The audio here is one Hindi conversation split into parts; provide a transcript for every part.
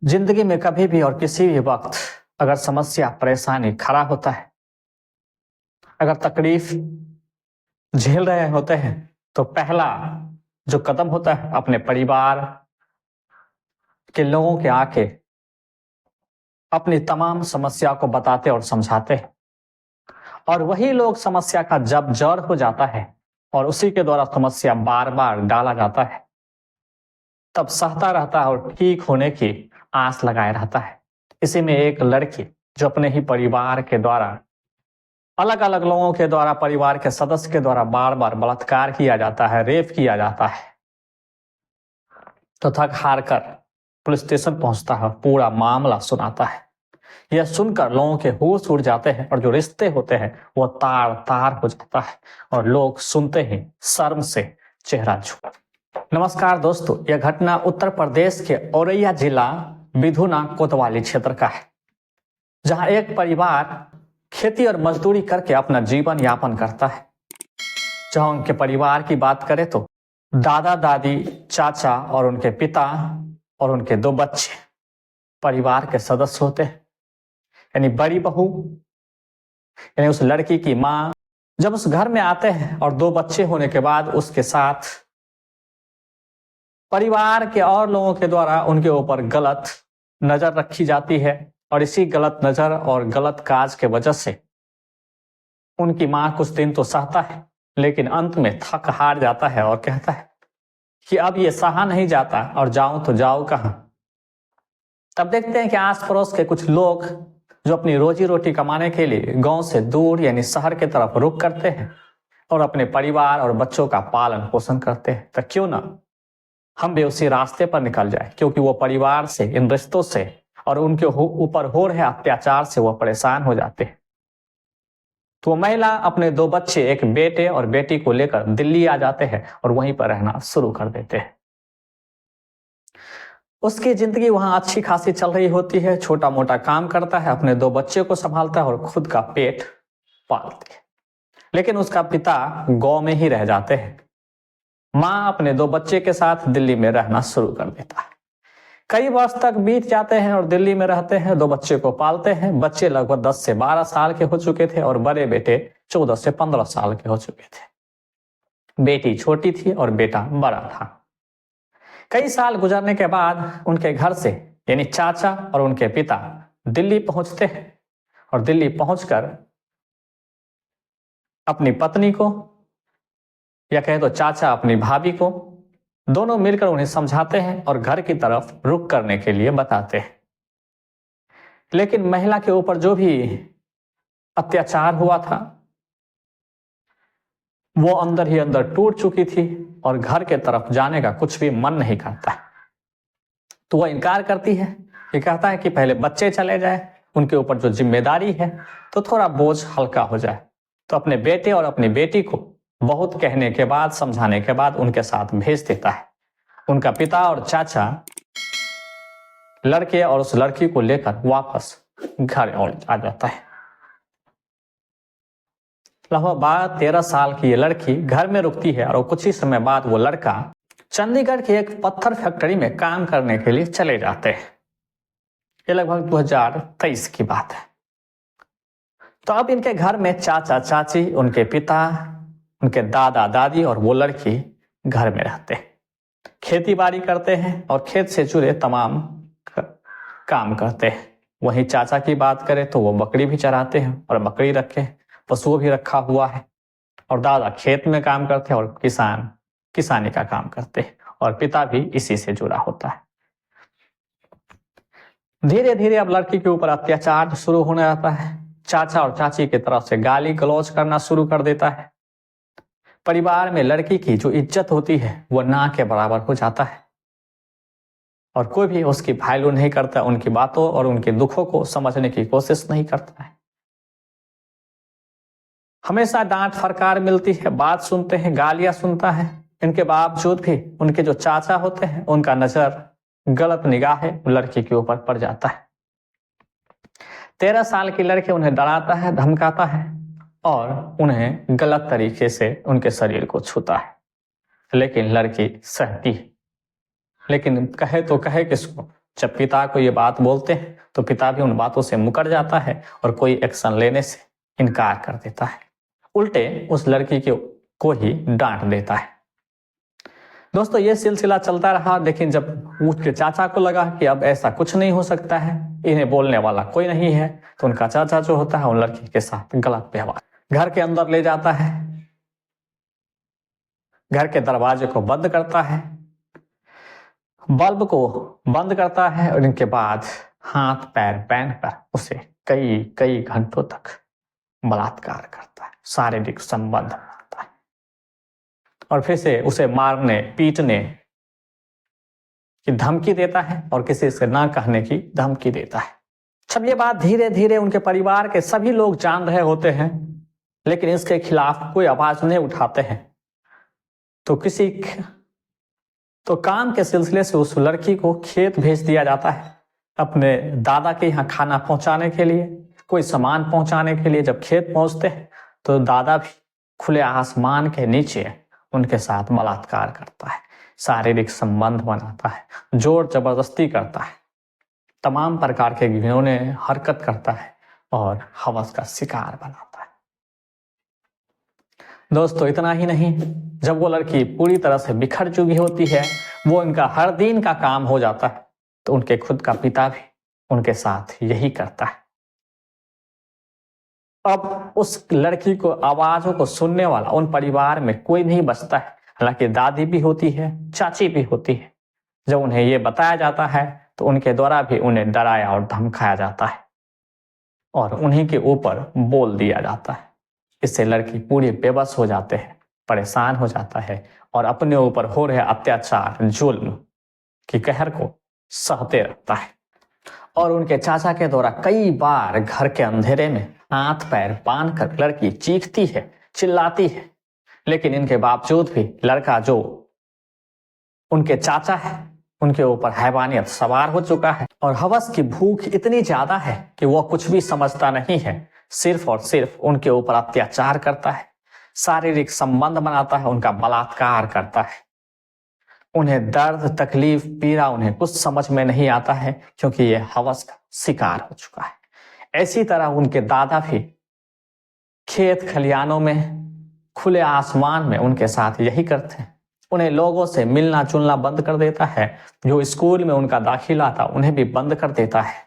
जिंदगी में कभी भी और किसी भी वक्त अगर समस्या परेशानी खड़ा होता है, अगर तकलीफ झेल रहे होते हैं, तो पहला जो कदम होता है अपने परिवार के लोगों के आके अपनी तमाम समस्या को बताते और समझाते हैं। और वही लोग समस्या का जब जड़ हो जाता है और उसी के द्वारा समस्या बार बार डाला जाता है, तब सहता रहता है और ठीक होने की आस लगाए रहता है। इसी में एक लड़की जो अपने ही परिवार के द्वारा अलग अलग लोगों के द्वारा परिवार के सदस्य के द्वारा बार बार बलात्कार किया जाता है, रेप किया जाता है, तो थक हार कर पुलिस स्टेशन पहुंचता है, पूरा मामला सुनाता है। यह सुनकर लोगों के होश उड़ जाते हैं और जो रिश्ते होते हैं वो तार तार हो जाता है और लोग सुनते ही शर्म से चेहरा झुक। नमस्कार दोस्तों, यह घटना उत्तर प्रदेश के औरैया जिला विधुना कोतवाली क्षेत्र का है, जहां एक परिवार खेती और मजदूरी करके अपना जीवन यापन करता है। जहां उनके परिवार की बात करें तो दादा दादी, चाचा और उनके पिता और उनके 2 बच्चे परिवार के सदस्य होते हैं। यानी बड़ी बहू यानी उस लड़की की माँ जब उस घर में आते हैं और 2 बच्चे होने के बाद उसके साथ परिवार के और लोगों के द्वारा उनके ऊपर गलत नजर रखी जाती है और इसी गलत नजर और गलत काज के वजह से उनकी मां कुछ दिन तो सहता है, लेकिन अंत में थक हार जाता है और कहता है कि अब ये सहा नहीं जाता और जाऊं तो जाऊं कहां। तब देखते हैं कि आस पड़ोस के कुछ लोग जो अपनी रोजी रोटी कमाने के लिए गांव से दूर यानी शहर की तरफ रुख करते हैं और अपने परिवार और बच्चों का पालन पोषण करते हैं, तो क्यों ना हम भी उसी रास्ते पर निकल जाए, क्योंकि वो परिवार से, इन रिश्तों से और उनके ऊपर हो रहे अत्याचार से वो परेशान हो जाते हैं। तो वो महिला अपने 2 बच्चे, एक बेटे और बेटी को लेकर दिल्ली आ जाते हैं और वहीं पर रहना शुरू कर देते हैं। उसकी जिंदगी वहां अच्छी खासी चल रही होती है, छोटा मोटा काम करता है, अपने 2 बच्चे को संभालता है और खुद का पेट पालती है। लेकिन उसका पिता गांव में ही रह जाते हैं। मां अपने 2 बच्चे के साथ दिल्ली में रहना शुरू कर देता है। कई वर्ष तक बीत जाते हैं और दिल्ली में रहते हैं, 2 बच्चे को पालते हैं। बच्चे लगभग 10 से 12 साल के हो चुके थे और बड़े बेटे 14 से 15 साल के हो चुके थे। बेटी छोटी थी और बेटा बड़ा था। कई साल गुजरने के बाद उनके घर से यानी चाचा और उनके पिता दिल्ली पहुंचते हैं और दिल्ली पहुंचकर अपनी पत्नी को या कहे तो चाचा अपनी भाभी को, दोनों मिलकर उन्हें समझाते हैं और घर की तरफ रुख करने के लिए बताते हैं। लेकिन महिला के ऊपर जो भी अत्याचार हुआ था वो अंदर ही अंदर टूट चुकी थी और घर के तरफ जाने का कुछ भी मन नहीं करता। तो वह इनकार करती है। ये कहता है कि पहले बच्चे चले जाए, उनके ऊपर जो जिम्मेदारी है तो थोड़ा बोझ हल्का हो जाए। तो अपने बेटे और अपनी बेटी को बहुत कहने के बाद, समझाने के बाद उनके साथ भेज देता है। उनका पिता और चाचा लड़के और उस लड़की को लेकर वापस घर आ जाता है। लगभग 12-13 साल की ये लड़की घर में रुकती है और कुछ ही समय बाद वो लड़का चंडीगढ़ की एक पत्थर फैक्ट्री में काम करने के लिए चले जाते हैं। ये लगभग 2023 की बात है। तो अब इनके घर में चाचा चाची, उनके पिता, उनके दादा दादी और वो लड़की घर में रहते हैं, खेती बाड़ी करते हैं और खेत से जुड़े तमाम काम करते हैं। वहीं चाचा की बात करें तो वो बकरी भी चराते हैं और बकरी रखे हैं, पशुओं भी रखा हुआ है। और दादा खेत में काम करते हैं और किसानी का काम करते हैं और पिता भी इसी से जुड़ा होता है। धीरे धीरे अब लड़की के ऊपर अत्याचार शुरू होने लगता है। चाचा और चाची की तरफ से गाली गलौज करना शुरू कर देता है। परिवार में लड़की की जो इज्जत होती है वो ना के बराबर हो जाता है और कोई भी उसकी वैल्यू नहीं करता, उनकी बातों और उनके दुखों को समझने की कोशिश नहीं करता है। हमेशा डांट फटकार मिलती है, बात सुनते हैं, गालियां सुनता है। इनके बावजूद भी उनके जो चाचा होते हैं उनका नजर, गलत निगाह लड़की के ऊपर पड़ जाता है। 13 साल की लड़की उन्हें डराता है, धमकाता है और उन्हें गलत तरीके से उनके शरीर को छूता है। लेकिन लड़की सहती है। लेकिन कहे तो कहे किसको, जब पिता को ये बात बोलते हैं तो पिता भी उन बातों से मुकर जाता है और कोई एक्शन लेने से इनकार कर देता है, उल्टे उस लड़की को ही डांट देता है। दोस्तों ये सिलसिला चलता रहा, लेकिन जब उसके चाचा को लगा कि अब ऐसा कुछ नहीं हो सकता है, इन्हें बोलने वाला कोई नहीं है, तो उनका चाचा जो होता है उन लड़की के साथ गलत व्यवहार घर के अंदर ले जाता है, घर के दरवाजे को बंद करता है, बल्ब को बंद करता है और इनके बाद हाथ पैर पहनकर उसे कई कई घंटों तक बलात्कार करता है, शारीरिक संबंध बनाता है और फिर से उसे मारने पीटने की धमकी देता है और किसी से ना कहने की धमकी देता है। जब ये बात धीरे धीरे उनके परिवार के सभी लोग जान रहे होते हैं, लेकिन इसके खिलाफ कोई आवाज नहीं उठाते हैं, तो काम के सिलसिले से उस लड़की को खेत भेज दिया जाता है अपने दादा के यहाँ खाना पहुंचाने के लिए, कोई सामान पहुंचाने के लिए। जब खेत पहुंचते हैं तो दादा भी खुले आसमान के नीचे उनके साथ बलात्कार करता है, शारीरिक संबंध बनाता है, जोर जबरदस्ती करता है, तमाम प्रकार के घिनौने हरकत करता है और हवस का शिकार बनाता है। दोस्तों इतना ही नहीं, जब वो लड़की पूरी तरह से बिखर चुकी होती है, वो इनका हर दिन का काम हो जाता है, तो उनके खुद का पिता भी उनके साथ यही करता है। अब उस लड़की को आवाजों को सुनने वाला उन परिवार में कोई नहीं बचता है। हालांकि दादी भी होती है, चाची भी होती है। जब उन्हें ये बताया जाता है तो उनके द्वारा भी उन्हें डराया और धमकाया जाता है और उन्हीं के ऊपर बोल दिया जाता है। इससे लड़की पूरी बेबस हो जाते हैं, परेशान हो जाता है और अपने ऊपर हो रहे अत्याचार जुल्म की कहर को सहते रहता है। और उनके चाचा के द्वारा कई बार घर के अंधेरे में हाथ पैर बांध कर लड़की चीखती है, चिल्लाती है, लेकिन इनके बावजूद भी लड़का जो उनके चाचा है उनके ऊपर हैवानियत सवार हो चुका है और हवस की भूख इतनी ज्यादा है कि वह कुछ भी समझता नहीं है, सिर्फ और सिर्फ उनके ऊपर अत्याचार करता है, शारीरिक संबंध बनाता है, उनका बलात्कार करता है। उन्हें दर्द तकलीफ पीड़ा उन्हें कुछ समझ में नहीं आता है, क्योंकि ये हवस का शिकार हो चुका है। ऐसी तरह उनके दादा भी खेत खलियानों में खुले आसमान में उनके साथ यही करते हैं। उन्हें लोगों से मिलना जुलना बंद कर देता है, जो स्कूल में उनका दाखिला था उन्हें भी बंद कर देता है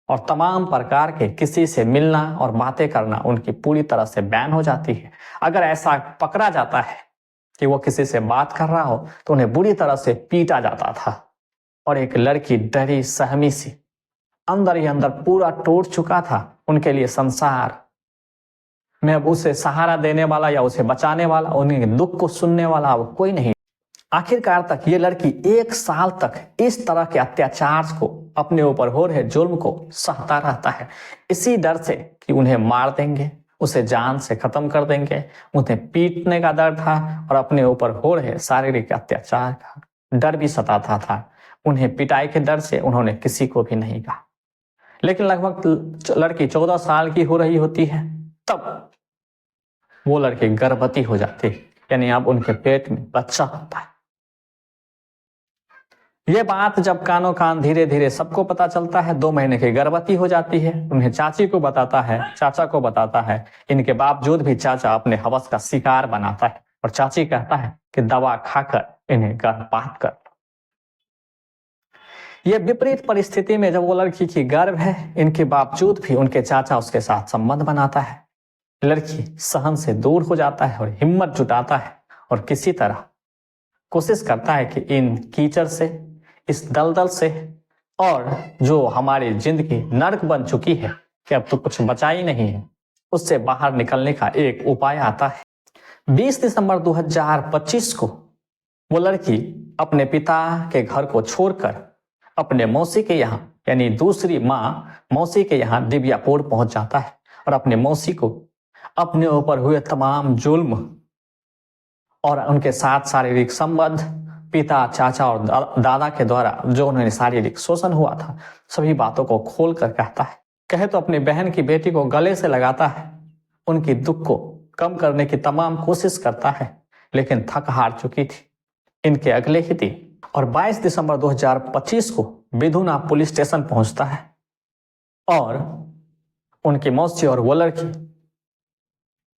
और तमाम प्रकार के किसी से मिलना और बातें करना उनकी पूरी तरह से बैन हो जाती है। अगर ऐसा पकड़ा जाता है कि वो किसी से बात कर रहा हो तो उन्हें बुरी तरह से पीटा जाता था और एक लड़की डरी सहमी सी अंदर ही अंदर पूरा टूट चुका था। उनके लिए संसार में अब उसे सहारा देने वाला या उसे बचाने वाला, उनके दुख को सुनने वाला वो कोई नहीं। आखिरकार तक ये लड़की 1 साल तक इस तरह के अत्याचार को, अपने ऊपर हो रहे जुल्म को सहता रहता है, इसी डर से कि उन्हें मार देंगे, उसे जान से खत्म कर देंगे। उन्हें पीटने का डर था और अपने ऊपर हो रहे शारीरिक अत्याचार का डर भी सताता था। उन्हें पिटाई के डर से उन्होंने किसी को भी नहीं कहा। लेकिन लगभग लड़की 14 साल की हो रही होती है, तब वो लड़की गर्भवती हो जाती है, यानी अब उनके पेट में बच्चा होता है। ये बात जब कानो कान धीरे धीरे सबको पता चलता है, 2 महीने की गर्भवती हो जाती है। उन्हें चाची को बताता है, चाचा को बताता है। इनके बावजूद भी चाचा अपने हवस का शिकार बनाता है और चाची कहता है कि दवा खाकर इन्हें गर्भपात कर। ये विपरीत परिस्थिति में जब वो लड़की की गर्भ है, इनके बावजूद भी उनके चाचा उसके साथ संबंध बनाता है। लड़की सहन से दूर हो जाता है और हिम्मत जुटाता है और किसी तरह कोशिश करता है कि इन कीचड़ से, इस दलदल से, और जो हमारी जिंदगी नर्क बन चुकी है कि अब तो कुछ बचा ही नहीं है, उससे बाहर निकलने का एक उपाय आता है। 20 दिसंबर 2025 को वो लड़की अपने पिता के घर को छोड़कर अपने मौसी के यहाँ, यानी दूसरी माँ मौसी के यहाँ दिव्यापुर पहुंच जाता है और अपने मौसी को अपने ऊपर हुए तमाम जुल्म और उनके साथ शारीरिक संबंध, पिता, चाचा और दादा के द्वारा जो उन्हें शारीरिक शोषण हुआ था, सभी बातों को खोल कर कहता है। कहे तो अपनी बहन की बेटी को गले से लगाता है, उनकी दुख को कम करने की तमाम कोशिश करता है, लेकिन थक हार चुकी थी। इनके अगले ही दिन और 22 दिसंबर 2025 को बिधुना पुलिस स्टेशन पहुंचता है और उनकी मौसी और वो लड़की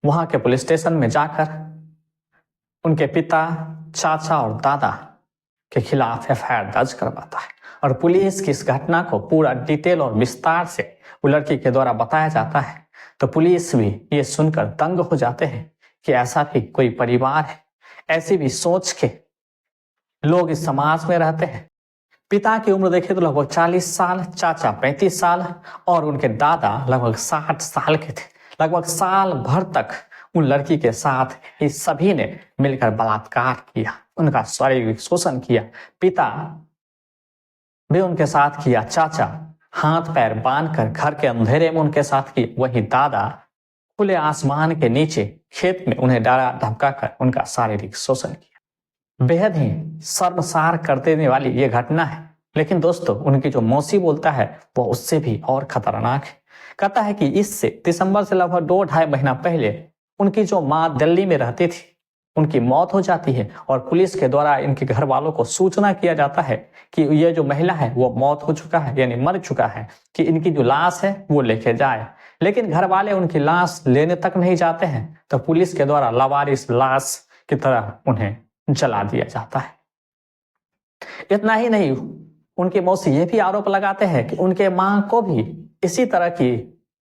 वहां के पुलिस स्टेशन में जाकर उनके पिता, चाचा और दादा के खिलाफ एफआईआर दर्ज करवाता है। और पुलिस की इस घटना को पूरा डिटेल और विस्तार से वो लड़की के द्वारा बताया जाता है तो पुलिस भी ये सुनकर दंग हो जाते हैं कि ऐसा भी कोई परिवार है, ऐसी भी सोच के लोग इस समाज में रहते हैं। पिता की उम्र देखें तो लगभग 40 साल, चाचा 35 साल और उनके दादा लगभग 60 साल के थे। लगभग साल भर तक उन लड़की के साथ इस सभी ने मिलकर बलात्कार किया, उनका शारीरिक शोषण किया। पिता भी उनके साथ किया, चाचा हाथ पैर बांधकर घर के अंधेरे में उनके साथ किए, वही दादा खुले आसमान के नीचे खेत में उन्हें डरा धमका कर उनका शारीरिक शोषण किया। बेहद ही शर्मसार कर देने वाली ये घटना है। लेकिन दोस्तों, उनकी जो मौसी बोलता है वो उससे भी और खतरनाक है। कहता है कि इससे दिसंबर से लगभग 2-2.5 महीना पहले उनकी जो माँ दिल्ली में रहती थी उनकी मौत हो जाती है और पुलिस के द्वारा इनके घर वालों को सूचना किया जाता है कि ये जो महिला है वो मौत हो चुका है, यानी मर चुका है, कि इनकी जो लाश है वो लेके जाए। लेकिन घर वाले उनकी लाश लेने तक नहीं जाते हैं तो पुलिस के द्वारा लावारिस लाश की तरह उन्हें जला दिया जाता है। इतना ही नहीं, उनकी मौसी ये भी आरोप लगाते हैं कि उनके मां को भी इसी तरह की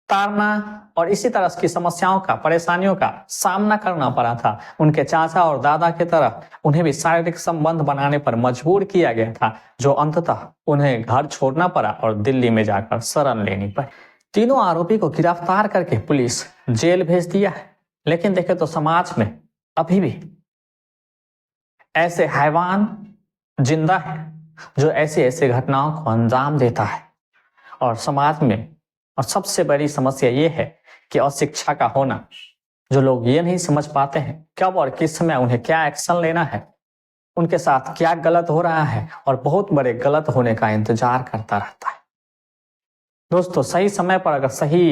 ताड़ना और इसी तरह की समस्याओं का, परेशानियों का सामना करना पड़ा था। उनके चाचा और दादा की तरह उन्हें भी शारीरिक संबंध बनाने पर मजबूर किया गया था, जो अंततः उन्हें घर छोड़ना पड़ा और दिल्ली में जाकर शरण लेनी पड़ी। तीनों आरोपी को गिरफ्तार करके पुलिस जेल भेज दिया है। लेकिन देखें तो समाज में अभी भी ऐसे हैवान जिंदा है जो ऐसे ऐसे घटनाओं को अंजाम देता है। और समाज में और सबसे बड़ी समस्या ये है कि अशिक्षा का होना, जो लोग ये नहीं समझ पाते हैं कब और किस समय उन्हें क्या एक्शन लेना है, उनके साथ क्या गलत हो रहा है और बहुत बड़े गलत होने का इंतजार करता रहता है। दोस्तों, सही समय पर अगर सही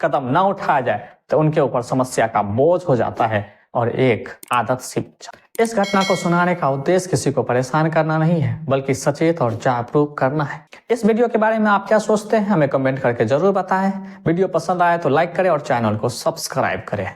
कदम न उठाया जाए तो उनके ऊपर समस्या का बोझ हो जाता है और एक आदत सी बन जाती है। इस घटना को सुनाने का उद्देश्य किसी को परेशान करना नहीं है, बल्कि सचेत और जागरूक करना है। इस वीडियो के बारे में आप क्या सोचते हैं हमें कमेंट करके जरूर बताएं। वीडियो पसंद आए तो लाइक करें और चैनल को सब्सक्राइब करें।